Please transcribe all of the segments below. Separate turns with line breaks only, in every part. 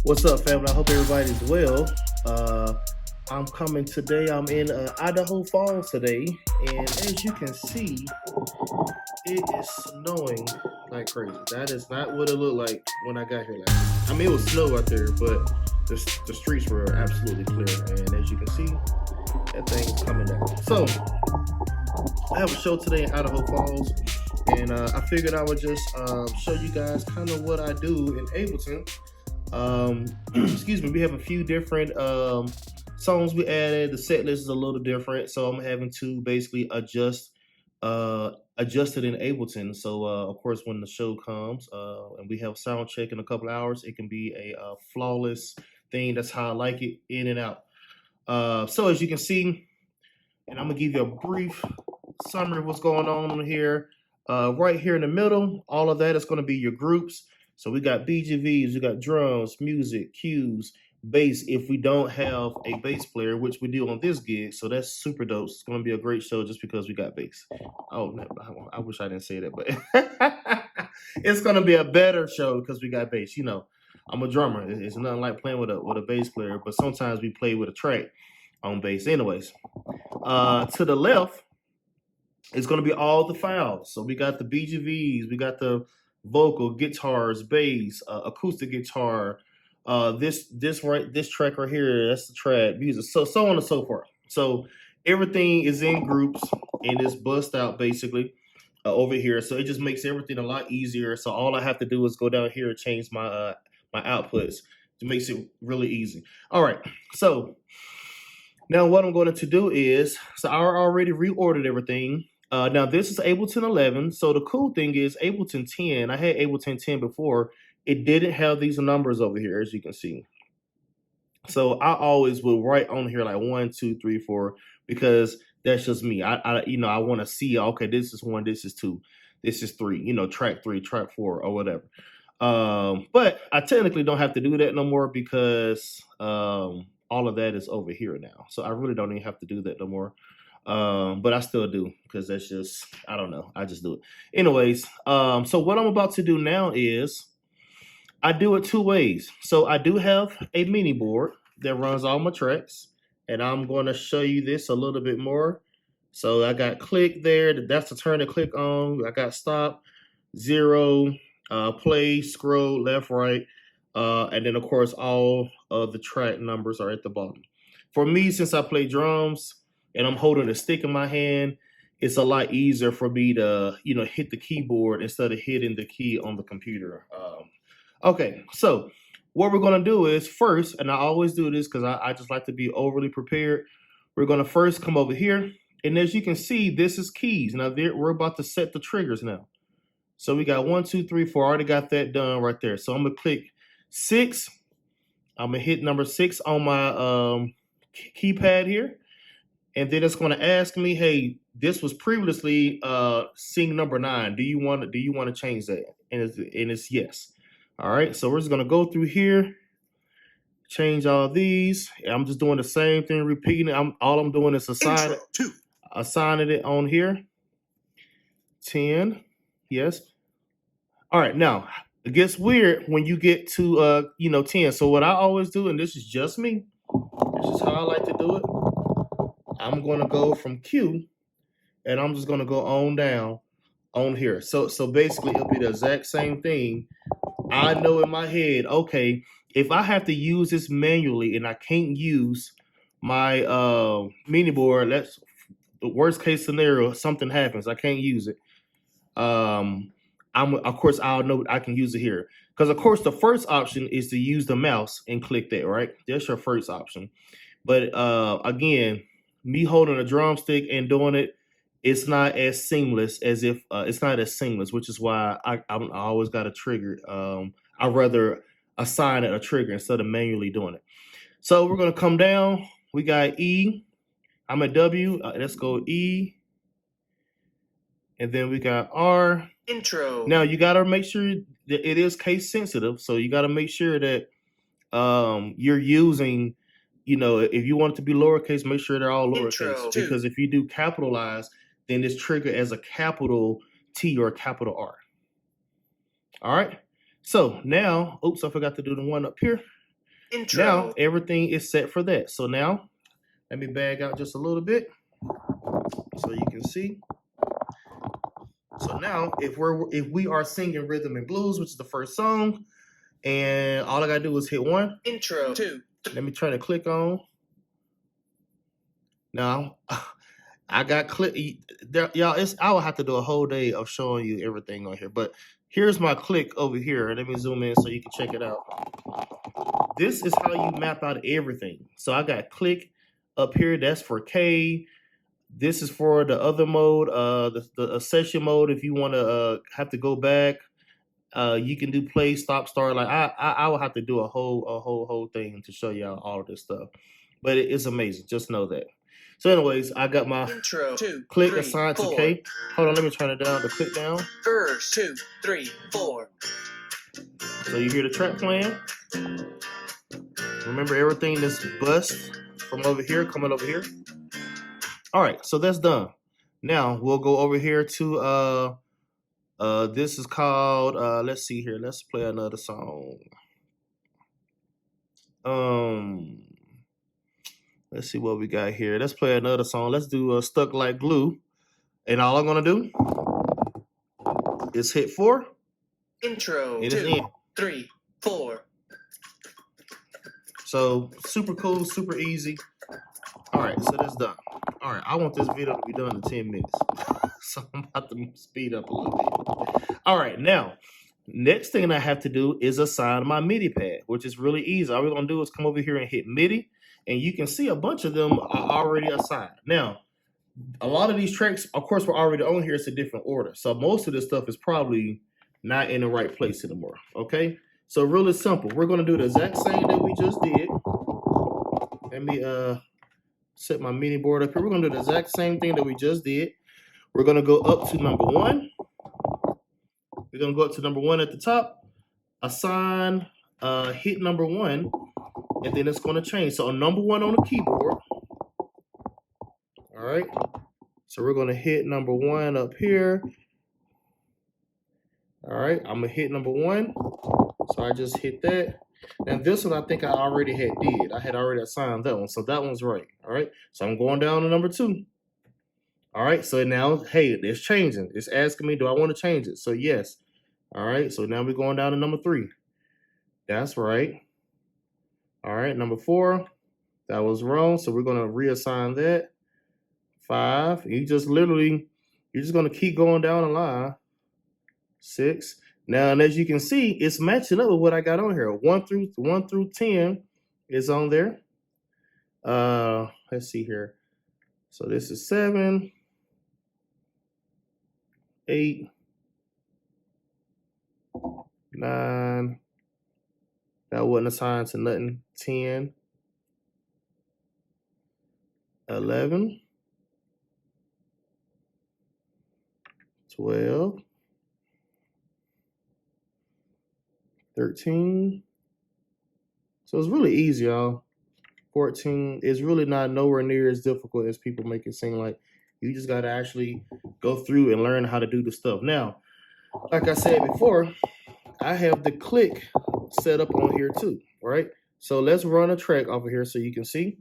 What's up, family? I hope everybody's well. I'm coming today. I'm in Idaho Falls today, and as you can see, it is snowing like crazy. That is not what it looked like when I got here last week. I mean, it was snow out there, but the streets were absolutely clear, and as you can see, that thing is coming down. So, I have a show today in Idaho Falls, and I figured I would just show you guys kind of what I do in Ableton. Excuse me, we have a few different songs we added. The set list is a little different, so I'm having to basically adjust it in Ableton. So of course, when the show comes and we have sound check in a couple hours, it can be a flawless thing. That's how I like it, in and out. So as you can see, and I'm gonna give you a brief summary of what's going on here. Right here in the middle, all of that is going to be your groups. So we got BGVs, we got drums, music, cues, bass. If we don't have a bass player, which we do on this gig, so that's super dope. It's going to be a great show just because we got bass. Oh, I wish I didn't say that, but it's going to be a better show because we got bass. You know, I'm a drummer. It's nothing like playing with a bass player, but sometimes we play with a track on bass. Anyways, to the left, it's going to be all the files. So we got the BGVs, we got the vocal, guitars, bass, acoustic guitar, this track right here, that's the track, music, so on and so forth. So everything is in groups and it's bust out basically over here. So it just makes everything a lot easier. So all I have to do is go down here and change my my outputs. It makes it really easy. All right, so now what I'm going to do is, so I already reordered everything. Now this is Ableton 11. So the cool thing is Ableton 10. I had Ableton 10 before. It didn't have these numbers over here, as you can see. So I always will write on here like 1, 2, 3, 4, because that's just me. I want to see, okay, this is 1, this is 2, this is 3, track 3, track 4, or whatever. But I technically don't have to do that no more because all of that is over here now. So I really don't even have to do that no more. But I still do because that's just, I don't know, I just do it. Anyways, so what I'm about to do now is I do it 2 ways. So I do have a mini board that runs all my tracks, and I'm going to show you this a little bit more. So I got click there, that's the turn to click on. I got stop, 0, play, scroll, left, right, and then of course all of the track numbers are at the bottom. For me, since I play drums and I'm holding a stick in my hand, it's a lot easier for me to, hit the keyboard instead of hitting the key on the computer. Okay, so what we're going to do is first, and I always do this because I just like to be overly prepared. We're going to first come over here, and as you can see, this is keys. Now we're about to set the triggers now. So we got 1, 2, 3, 4. I already got that done right there. So I'm going to click 6. I'm going to hit number 6 on my keypad here. And then it's going to ask me, hey, this was previously scene number 9. Do you want to change that? And it's yes. All right. So we're just going to go through here, change all these. I'm just doing the same thing, repeating it. All I'm doing is assigning it on here. 10. Yes. All right. Now it gets weird when you get to 10. So what I always do, and this is just me, this is how I like to do it. I'm going to go from Q, and I'm just going to go on down on here. So basically, it'll be the exact same thing. I know in my head, okay, if I have to use this manually and I can't use my mini board, that's the worst case scenario. Something happens, I can't use it. Of course, I'll know I can use it here. Because, of course, the first option is to use the mouse and click that, right? That's your first option. But, again, me holding a drumstick and doing it, it's not as seamless as if it's not as seamless, which is why I always got a trigger. I'd rather assign it a trigger instead of manually doing it. So we're going to come down. We got E. I'm at W. Let's go E. And then we got R.
Intro.
Now you got to make sure that it is case sensitive. So you got to make sure that you're using you know, if you want it to be lowercase, make sure they're all lowercase.
Intro.
Because if you do capitalize, then it's triggered as a capital T or a capital R. All right. So now, oops, I forgot to do the one up here.
Intro.
Now everything is set for that. So now let me bag out just a little bit so you can see. So now if we are singing rhythm and blues, which is the first song, and all I gotta do is hit 1.
Intro. 2.
Let me try to click on. Now I got click y'all. I will have to do a whole day of showing you everything on here. But here's my click over here. Let me zoom in so you can check it out. This is how you map out everything. So I got click up here. That's for K. This is for the other mode, the session mode. If you want to have to go back, you can do play, stop, start. Like I will have to do a whole thing to show y'all all of this stuff. But it's amazing. Just know that. So, anyways, I got my
Intro. 2,
click
3,
assigned
4.
to K. Hold on, let me turn it down to click down.
Verse 2, 3, 4.
So you hear the track playing. Remember everything that's bust from over here coming over here. All right, so that's done. Now we'll go over here to this is called let's see here. Let's play another song. Let's see what we got here. Let's play another song. Let's do Stuck Like Glue. And all I'm gonna do is hit 4.
Intro.
It
2,
is in.
3, 4.
So super cool, super easy. All right, so that's done. All right, I want this video to be done in 10 minutes. So I'm about to speed up a little bit. All right, now, next thing I have to do is assign my MIDI pad, which is really easy. All we're gonna do is come over here and hit MIDI, and you can see a bunch of them are already assigned. Now, a lot of these tracks, of course, were already on here. It's a different order. So most of this stuff is probably not in the right place anymore, okay? So really simple. We're gonna do the exact same that we just did. Let me set my MIDI board up here. We're gonna do the exact same thing that we just did. We're gonna go up to number 1. We're gonna go up to number 1 at the top, assign, hit number 1, and then it's gonna change. So number 1 on the keyboard. All right. So we're gonna hit number 1 up here. All right, I'm gonna hit number 1. So I just hit that. And this one I think I already did. I had already assigned that one. So that one's right. All right. So I'm going down to number 2. All right. So now, hey, it's changing. It's asking me, do I want to change it? So yes. All right. So now we're going down to number 3. That's right. All right. Number 4. That was wrong. So we're gonna reassign that. 5. You're just gonna keep going down the line. 6. Now, and as you can see, it's matching up with what I got on here. 1 through 10 is on there. Let's see here. So this is 7, 8, 9. That wasn't assigned to nothing. 10, 11, 12, 13. So it's really easy, y'all. 14 is really not nowhere near as difficult as people make it seem like. You just got to actually go through and learn how to do the stuff. Now, like I said before, I have the click set up on here too, all right? So let's run a track off of here so you can see.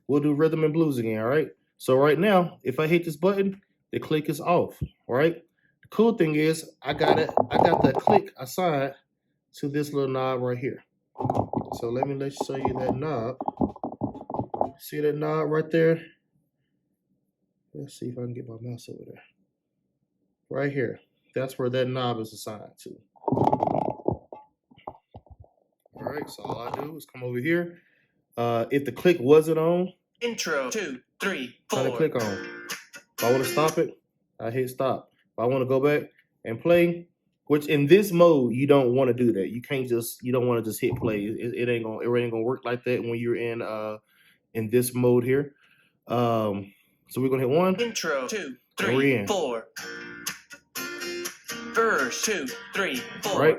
We'll do rhythm and blues again, all right? So right now, if I hit this button, the click is off, all right? The cool thing is I got the click assigned to this little knob right here. So let me show you that knob. See that knob right there? Let's see if I can get my mouse over there. Right here. That's where that knob is assigned to. All right, so all I do is come over here. If the click wasn't on,
Intro. 2, 3, 4.
try to click on. If I want to stop it, I hit stop. If I want to go back and play, which in this mode you don't want to do that. You don't want to just hit play. It ain't gonna work like that when you're in this mode here. So we're gonna hit 1.
Intro. 2, 3, 4. Verse 2, 3, 4.
All right.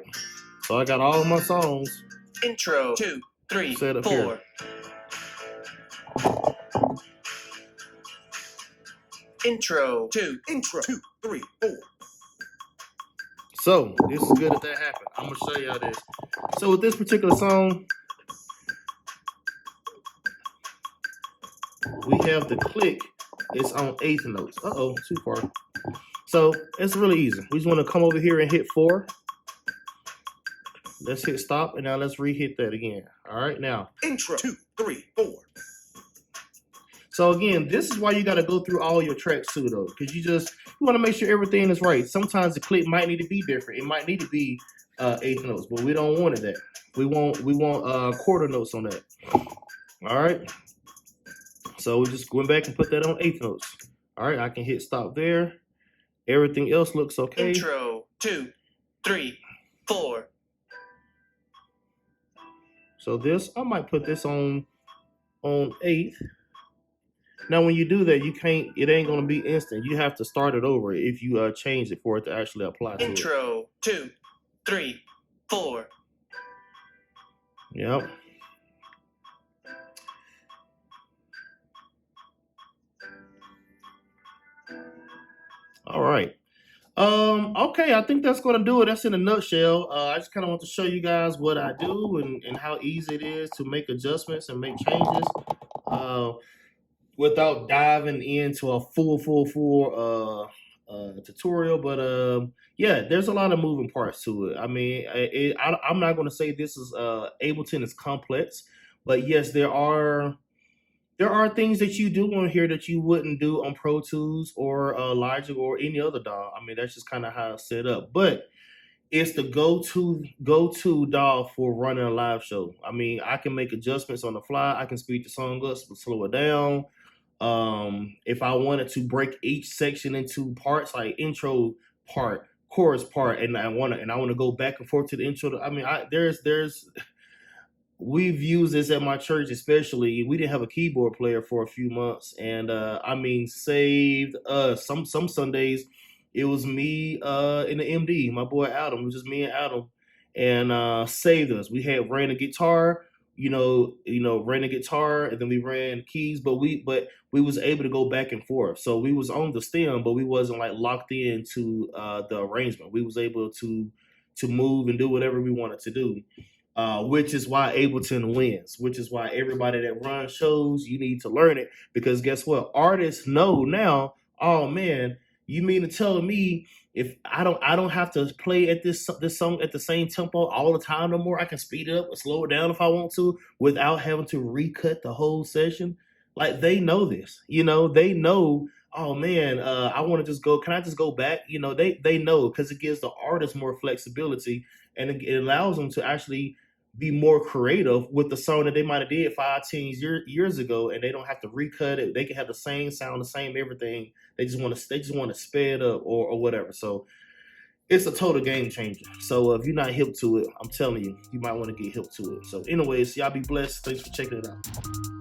So I got all of my songs.
Intro. 2, 3,
set up
4.
here.
Intro. 2.
Intro. 2, 3, 4.
So this is good if that happened. I'm gonna show y'all this. So with this particular song, we have the click. It's on eighth notes. Uh-oh, too far. So it's really easy. We just want to come over here and hit 4. Let's hit stop, and now let's re-hit that again. All right, now.
Intro. 2, 3, 4.
So again, this is why you got to go through all your tracks too, though, because you want to make sure everything is right. Sometimes the click might need to be different. It might need to be eighth notes, but we don't want it that. We want quarter notes on that. All right. So we just went back and put that on eighth notes. All right, I can hit stop there. Everything else looks okay.
Intro. 2, 3, 4.
So this, I might put this on eighth. Now, when you do that, it ain't gonna be instant. You have to start it over if you change it for it to actually apply to it.
Intro. 2, 3, 4.
Yep. All right. Okay, I think that's gonna do it. That's in a nutshell. I just kind of want to show you guys what I do and how easy it is to make adjustments and make changes without diving into a full tutorial. But yeah, there's a lot of moving parts to it. I mean, I'm not gonna say this is Ableton is complex, but yes, there are things that you do on here that you wouldn't do on Pro Tools or Logic or any other DAW. I mean, that's just kind of how it's set up. But it's the go-to DAW for running a live show. I mean, I can make adjustments on the fly. I can speed the song up, slow it down. If I wanted to break each section into parts, like intro part, chorus part, and I want to go back and forth to the intro. I mean, we've used this at my church, especially. We didn't have a keyboard player for a few months, and I mean, saved us. Some Sundays, it was me and the MD, my boy Adam. It was just me and Adam, and saved us. We ran a guitar, ran a guitar, and then we ran keys, but we was able to go back and forth. So we was on the stem, but we wasn't like locked into the arrangement. We was able to move and do whatever we wanted to do. Which is why Ableton wins, which is why everybody that runs shows, you need to learn it, because guess what? Artists know now, oh man, you mean to tell me if I don't have to play at this song at the same tempo all the time no more. I can speed it up or slow it down if I want to without having to recut the whole session. Like, they know this, they know, oh man, I want to just go, can I just go back? They know, because it gives the artist more flexibility, and it allows them to actually be more creative with the song that they might have did 5-10 years ago, and they don't have to recut it. They can have the same sound, the same everything. They just want to sped up or whatever. So it's a total game changer. So if you're not hip to it, I'm telling you, you might want to get hip to it. So anyways, y'all be blessed. Thanks for checking it out.